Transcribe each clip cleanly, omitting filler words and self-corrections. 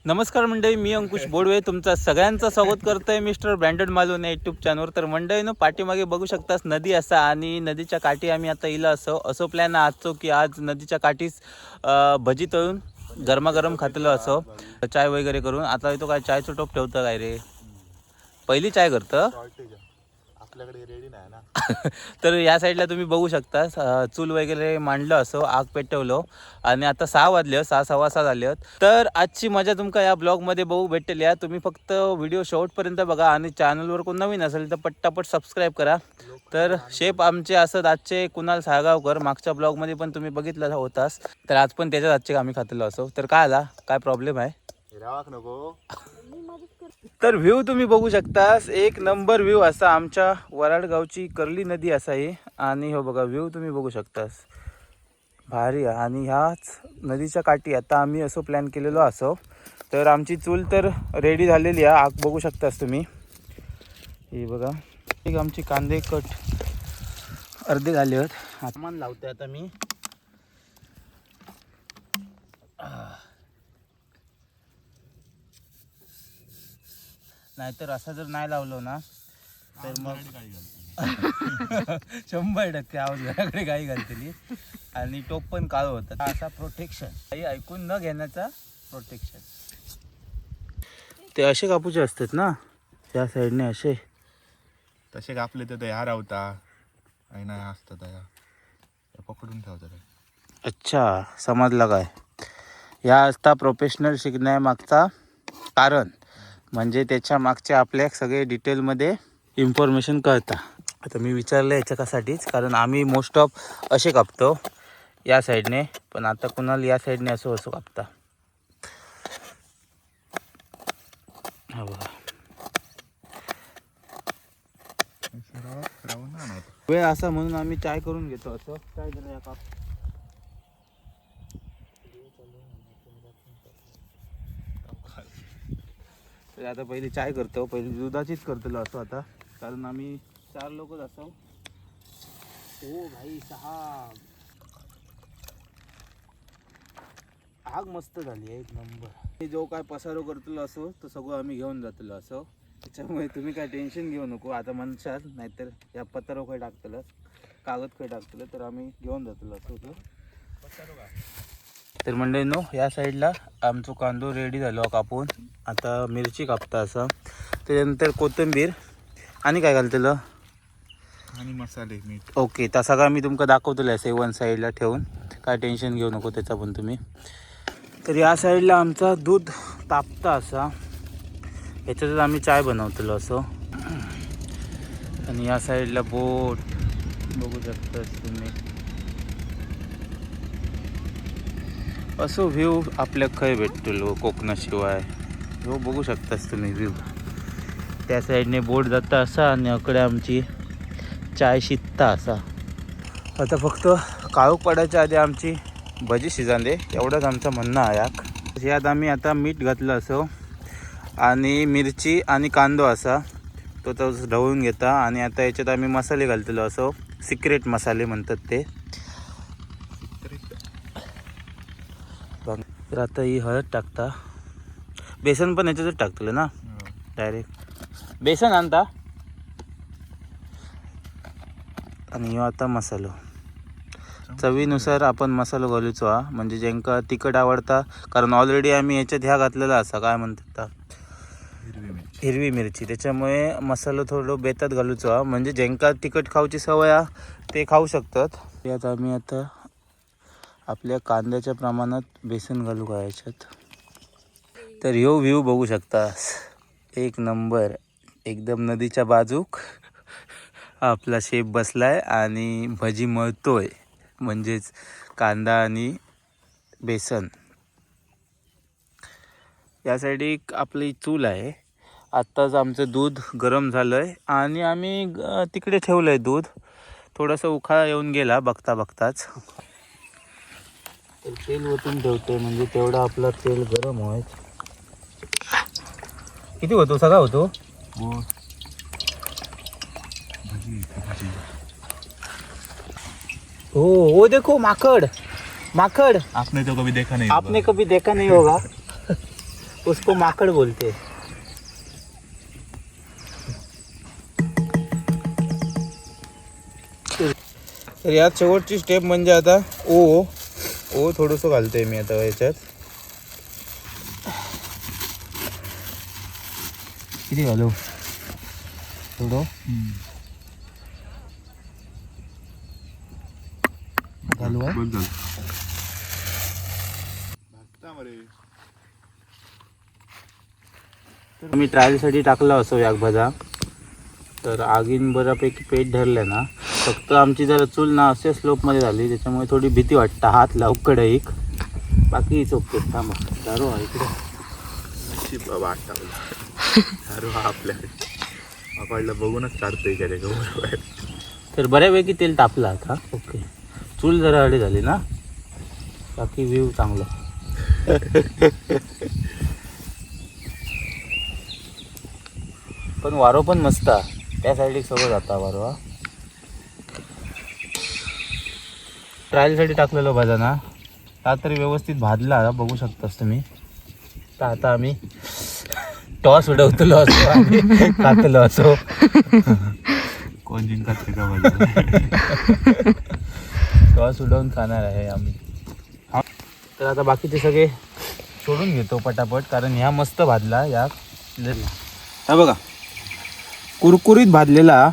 नमस्कार मंडळी, मी अंकुश बोडवे तुमचा सगळ्यांचं स्वागत करतोय मिस्टर ब्रँडेड मालवण या यूट्यूब चॅनलवर. तर मंडळीनं पाठीमागे बघू शकतास नदी असा आणि नदीच्या काठी आम्ही आता इला असो प्लॅन आजचो की आज नदीच्या काठीच भजी तळून गरमागरम खातलो असो, चाय वगैरे करून. आता तो काय चायचं टोप ठेवतं काय रे, पहिली चाय करतं आपल्याकडे रेडी नाही ना. तर या साईडला तुम्ही बघू शकता चूल वगैरे मांडलं असो, आग पेटवलो आणि आता 6 वाजले, 6 सव्वा 6 झाले. तर आजची मजा तुमका या ब्लॉगमध्ये बघू भेटेल. या तुम्ही फक्त व्हिडिओ शेवटपर्यंत बघा आणि चॅनलवर कोण नवीन असेल तर पट्टापट सबस्क्राईब करा. तर शेप आमचे असत आजचे कुणाल साळगावकर, मागच्या ब्लॉगमध्ये पण तुम्ही बघितलं होतास. तर आज पण त्याच्याच आजचे आम्ही खातलो असो. तर काय आला, काय प्रॉब्लेम आहे नको. तर व्ह्यू तुम्ही बघू शकतास, एक नंबर व्ह्यू असा आमच्या वराडगावची कर्ली नदी असा आहे. आणि हो बघा व्ह्यू तुम्ही बघू शकतास, भारी आहे. आणि ह्याच नदीच्या काठी आता आम्ही असं प्लॅन केलेलो असो. तर आमची चूल तर रेडी झालेली आहे, आग बघू शकतास तुम्ही. हे बघा, एक आमची कांदे कट अर्धे झाले आहेत. सामान लावते आता मी. नाहीतर असा जर नाही लावलो ना तर मग 100% आवाज घराकडे गाई घालतली आणि टोप पण काळ होतं. असा प्रोटेक्शन, काही ऐकून न घेण्याचा प्रोटेक्शन. ते असे कापूचे असतात ना त्या साईडने, असे तसे कापले तर ह्या रावता आणि नाही असतात पकडून ठेवतात. अच्छा, समजलं काय. ह्या असता प्रोफेशनल शिकण्यामागचा कारण, म्हणजे त्याच्या मागच्या आपल्या सगळे डिटेलमध्ये इन्फॉर्मेशन कळतं. आता मी विचारलं याच्यासाठीच, कारण आम्ही मोस्ट ऑफ असे कापतो या साईडने, पण आता कुणाला या साईडने असं कापता. हा बघा, वेळ असा म्हणून आम्ही चाय करून घेतो. असं काय झालं या काप. तर आता पहिली चाय करतो, पहिली दुधाचीच करतलो असो आता, कारण आम्ही 4 लोकच असो. हो भाई साहब, आग मस्त झाली, एक नंबर. जो काय पसारो करतलो असो तो सगळं आम्ही घेऊन जातलो असो, त्याच्यामुळे तुम्ही काय टेन्शन घेऊ नको. आता म्हणशाल नाहीतर या पत्रो काय टाकतलं, कागद काय टाकतलं, तर आम्ही घेऊन जातलो असो तो पसारो का. तर मंडळींनो, या साईडला आमचं कांदो रेडी झालो कापून. आता मिरची कापता असा, त्याच्यानंतर कोथिंबीर आणि काय घालतलं आणि मसाले, मीठ. ओके, तसा काय मी तुमका दाखवतलं असे वन साईडला ठेवून, काय टेन्शन घेऊ नको त्याचा पण तुम्ही. तर या साईडला आमचा दूध तापता असा, ह्याच्यातच आम्ही चाय बनवतलो असो. आणि या साईडला बोट बघू शकता तुम्ही. असो व्ह्यू आपल्या खय भेटतो कोकणाशिवाय. हो बघू शकतास तुम्ही व्ह्यू. त्या साईडने बोट जाता असा आणि अकडे आमची चाय शिजता असा. आता फक्त काळोख पडायच्या आधी आमची भजी शिजांदे, एवढंच आमचं म्हणणं आहे. यात आम्ही आता मीठ घातलं असो आणि मिरची आणि कांदो असा तो ढवळून घेता. आणि आता याच्यात आम्ही मसाले घालतलो असो, सिक्रेट मसाले म्हणतात ते. तर आता ही हळद टाकता, बेसन पण याच्यातच टाकतलं ना डायरेक्ट, बेसन आणता. आणि आता मसालो चवीनुसार आपण मसालो घालूचो हा, म्हणजे ज्यांका तिखट आवडता. कारण ऑलरेडी आम्ही याच्यात ह्या घातलेला असा, काय म्हणतात हिरवी मिरची, त्याच्यामुळे मसालो थोडं बेतात घालूचो हा, म्हणजे ज्यांका तिखट खाऊची सवय हा ते खाऊ शकतात. यात आम्ही आता आपल्या कांद्याच्या प्रमाणात बेसन घालू का याच्यात. तर ह्यो व्ह्यू बघू शकतास, एक नंबर, एकदम नदीच्या बाजूक आपला शेप बसलाय आणि भजी मळतोय, म्हणजेच कांदा आणि बेसन. या साईड एक आपली चूल आहे. आत्ताच आमचं दूध गरम झालं आहे आणि आम्ही तिकडे ठेवलं आहे दूध. थोडंसं उखाळा येऊन गेला बघता बघताच. तर तेल ओतून ठेवतोय, म्हणजे तेवढा आपला तेल गरम होय. किती होतो, सगळा होतो. हो वो देखो माकड़, माकड़ आपने तो कभी देखा नहीं, आपने कभी देखा नहीं होगा. उसको माकड बोलते. तर यात शेवटची स्टेप म्हणजे आता ओ थोडंसं घालतोय मी आता याच्यात. किती घालू थोडं घालू हा? मी ट्रायलसाठी टाकला असो याक भाजा. तर आगीन बऱ्यापैकी पेट धरलं ना. फक्त आमची जरा चूल ना असे स्लोपमध्ये झाली त्याच्यामुळे थोडी भीती वाटतं हात लावू कडईक. बाकी ओके. थांबा दारू हा इकडे दारू हा आपल्याला बघूनच काढतोय का बरोबर. तर बऱ्यापैकी तेल तापलं आता. ओके चूल जरा हळी झाली ना. बाकी व्ह्यू चांगला. पण वारो पण मस्त त्या साईड सगळं जाता वारो हा. ट्रायलसाठी टाकलेलो भाजा ना हा तरी व्यवस्थित भाजला बघू शकतास तुम्ही. तर आता आम्ही टॉस उडवतलो असो आणि खातलो असो. कोण जिंकत का बघा. टॉस उडवून खाणार आहे आम्ही. तर आता बाकीचे सगळे सोडून घेतो पटापट कारण ह्या मस्त भाजला. या हा बघा कुरकुरीत भाजलेला.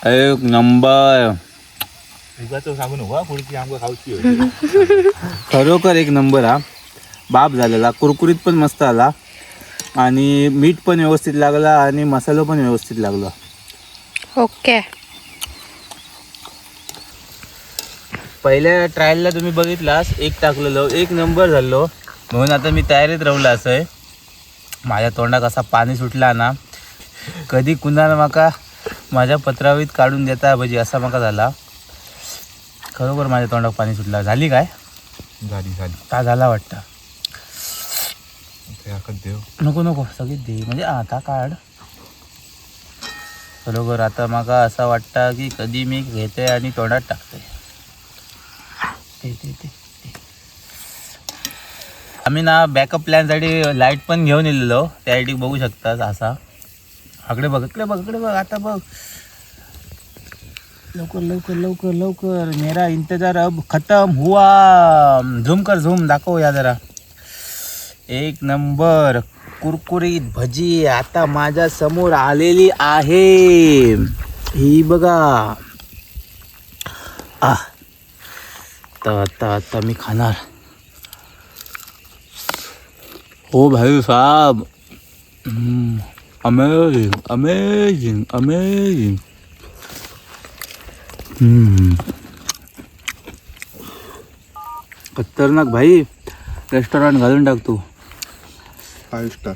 एक नंबर. सांगू नको पुढची आमका खाऊची. खरोखर एक नंबर हा. बाप झालेला कुरकुरीत पण मस्त आला आणि मीठ पण व्यवस्थित लागला आणि मसाला पण व्यवस्थित लागला. ओके. पहिल्या ट्रायलला तुम्ही बघितलास एक टाकलेलो एक नंबर झालो. म्हणून आता मी तयारीत राहिलो असं आहे. माझ्या तोंडात असा पाणी सुटला ना. कधी कुणाला माका माझ्या पत्रावीत काढून देता भजी असा माका झाला. खरोखर माझ्या तोंडात पाणी सुटला. झाली काय झाली का झाला वाटतं. देव नको सगळी दे म्हणजे आता काढ. बरोबर आता माका असं वाटतं की कधी मी घेते आणि तोंडात टाकते. आम्ही ना बॅकअप प्लॅनसाठी लाईट पण घेऊन येलेलो. त्यासाठी बघू शकतात असा. इकडे बघ आता बघ. लवकर मेरा इंतजार अब खत्म हुआ. झूम दाखव या जरा. एक नंबर कुरकुरीत भजी आता माझ्या समोर आलेली आहे. ही बघा. आता मी खाणार. हो भाई साहब. अमेजिंग. खतरनाक भाई. रेस्टॉरंट घालून टाकतो. 5 स्टार.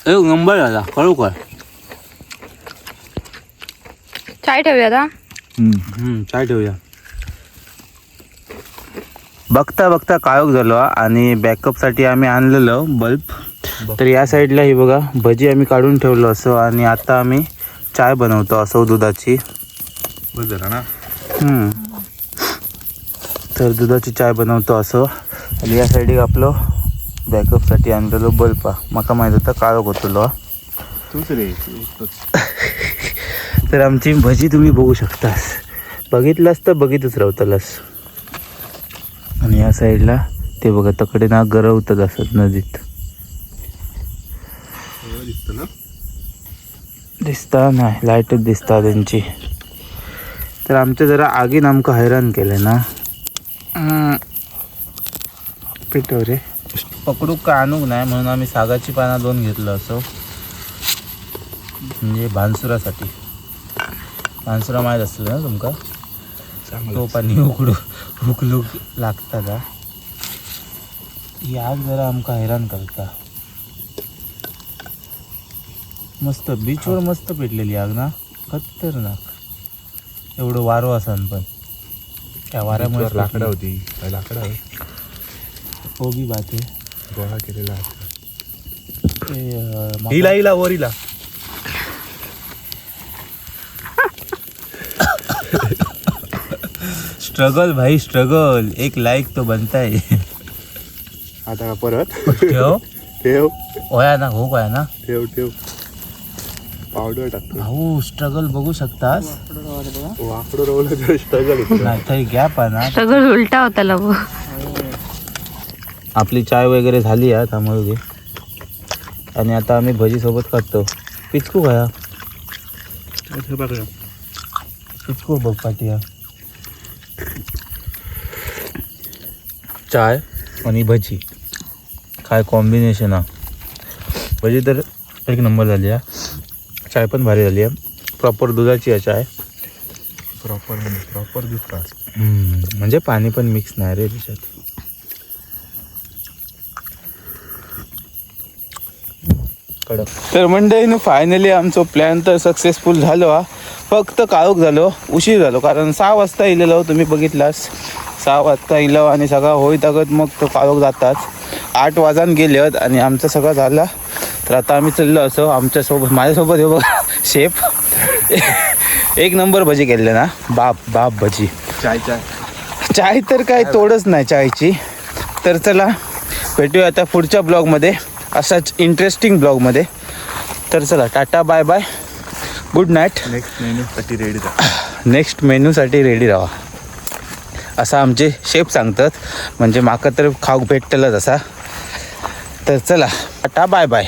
एक नंबर झाला खरोखर. चाय ठेवूया आता. चाय ठेवूया. बघता काळोख झालो आणि बॅकअपसाठी आम्ही आणलेलं बल्ब. तर या साईडला ही बघा भजी आम्ही काढून ठेवलो असो आणि आता आम्ही चाय बनवतो असो दुधाची. बस झाला ना. तर दुधाची चाय बनवतो असो आणि या साईड आपलं बॅकअपसाठी आणलेलो बल्ब. माका माहीत होता काळोख होतलो. तूच रे. तर आमची भजी तुम्ही बघू शकतास. बघितलास तर बघितच राहतलास. आणि या साईडला ते बघा तकडे ना गरवतच असत नदीत. दिसता नाही लाईटच दिसता त्यांची. तर आमच्या जरा आगीन आमका हैराण केलं ना. पेटव रे. पकडू का आणूक नाही म्हणून आम्ही सागाची पानं 2 घेतलं असो. म्हणजे भानसुरासाठी. भानसुरा माहीत असलं ना तुमका. तो पाणी उकलूक लागता का. ही आग जरा आमका हैराण करता. मस्त बीचवर मस्त पेटलेली आग ना. खतरनाक. एवढं वारो असन पण त्या वाऱ्यामुळे लाकडा होती. लाकडा हो बी बात आहे. गोळा केलेला ते हिला वरीला. स्ट्रगल भाई स्ट्रगल, एक लाईक तो बनता है. आता का परत ठेव ठेव होया ना हो काय ना ठेव ठेव पावडर टाकतो. भाऊ स्ट्रगल बघू शकतास. वाकडं रवलं तर स्ट्रगल होतं. नाही तर गॅप आहे ना. सगळं उलटा होता लबो. आपली चाय वगैरे झाली आहे त्यामुळे घे. आणि आता आम्ही भजी सोबत खातो. पिचकू खाया पिचकू बघ पाटिया. चाय आणि भजी काय कॉम्बिनेशन हा. भजी तर एक नंबर झाली आहे. चाय पण भारी झाली आहे. प्रॉपर दुधाची आहे चाय. प्रॉपर दिसतात. म्हणजे पाणी पण मिक्स नाही रे त्याच्यात. तर मंडळीनं फायनली आमचं प्लॅन तर सक्सेसफुल झालो हा. फक्त काळोख झालो, उशीर झालो. कारण 6 वाजता इलेलो तुम्ही बघितलास. 6 वाजता इलो आणि सगळा होई तगत मग तो काळोख जाताच 8 वाजान गेले आहेत आणि आमचं सगळं झालं. तर आता आम्ही चाललो असं आमच्यासोबत माझ्यासोबत हे बघा शेफ एक नंबर भजी केले ना. बाप बाप भजी. चाय तर काय तोडच नाही चायची. तर चला भेटूया आता पुढच्या ब्लॉगमध्ये असाच इंटरेस्टिंग ब्लॉगमध्ये. तर चला tata bye bye good night. Next मेन्यूसाठी रेडी राहा असं आमचे शेफ सांगतात. म्हणजे माका तर खाऊक भेटतलंच असा. तर चला टाटा बाय बाय.